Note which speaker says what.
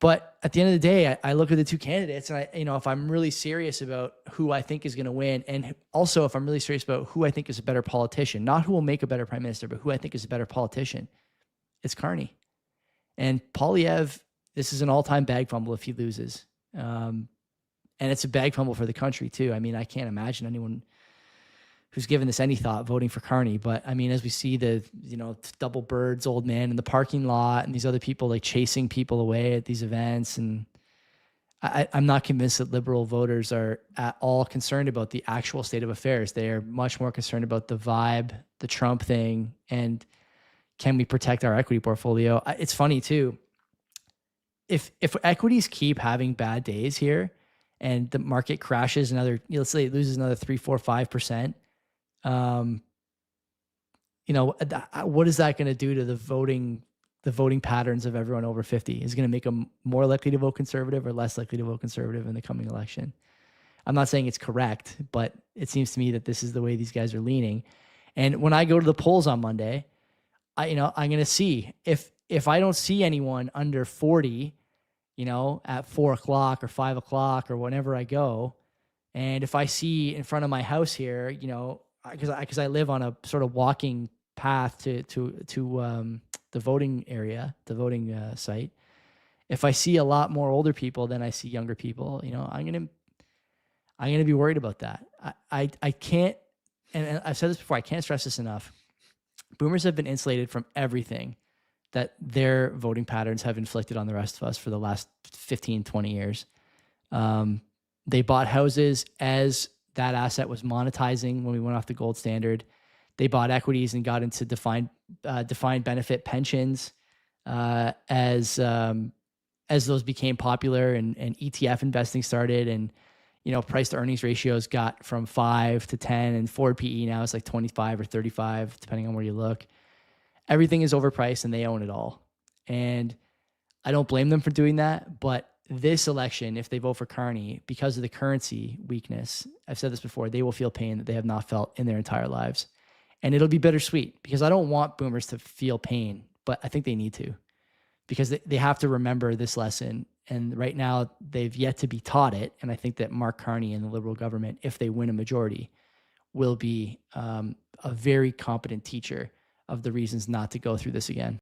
Speaker 1: But at the end of the day, I look at the two candidates and if I'm really serious about who I think is going to win, and also if I'm really serious about who I think is a better politician, not who will make a better prime minister, but who I think is a better politician, it's Carney. And Poilievre, this is an all-time bag fumble if he loses. And it's a bag fumble for the country too. I mean, I can't imagine anyone who's given this any thought voting for Carney. But I mean, as we see the, double birds old man in the parking lot and these other people like chasing people away at these events. And I'm not convinced that Liberal voters are at all concerned about the actual state of affairs. They are much more concerned about the vibe, the Trump thing, and can we protect our equity portfolio? It's funny too. If equities keep having bad days here and the market crashes another, let's say it loses another 3, 4, 5%, what is that going to do to the voting patterns of everyone over 50? Is it going to make them more likely to vote conservative or less likely to vote conservative in the coming election? I'm not saying it's correct, but it seems to me that this is the way these guys are leaning. And when I go to the polls on Monday, I'm going to see if I don't see anyone under 40, at 4 o'clock or 5 o'clock or whenever I go, and if I see in front of my house here, because I live on a sort of walking path to the voting area, the voting site. If I see a lot more older people than I see younger people, I'm gonna be worried about that. I can't, and I've said this before, I can't stress this enough. Boomers have been insulated from everything that their voting patterns have inflicted on the rest of us for the last 15, 20 years. They bought houses as that asset was monetizing when we went off the gold standard. They bought equities and got into defined benefit pensions as those became popular and ETF investing started, and price to earnings ratios got from 5 to 10, and forward PE now is like 25 or 35, depending on where you look. Everything is overpriced and they own it all. And I don't blame them for doing that, but this election, if they vote for Carney, because of the currency weakness, I've said this before, they will feel pain that they have not felt in their entire lives. And it'll be bittersweet because I don't want boomers to feel pain, but I think they need to, because they have to remember this lesson. And right now they've yet to be taught it. And I think that Mark Carney and the Liberal government, if they win a majority, will be a very competent teacher of the reasons not to go through this again.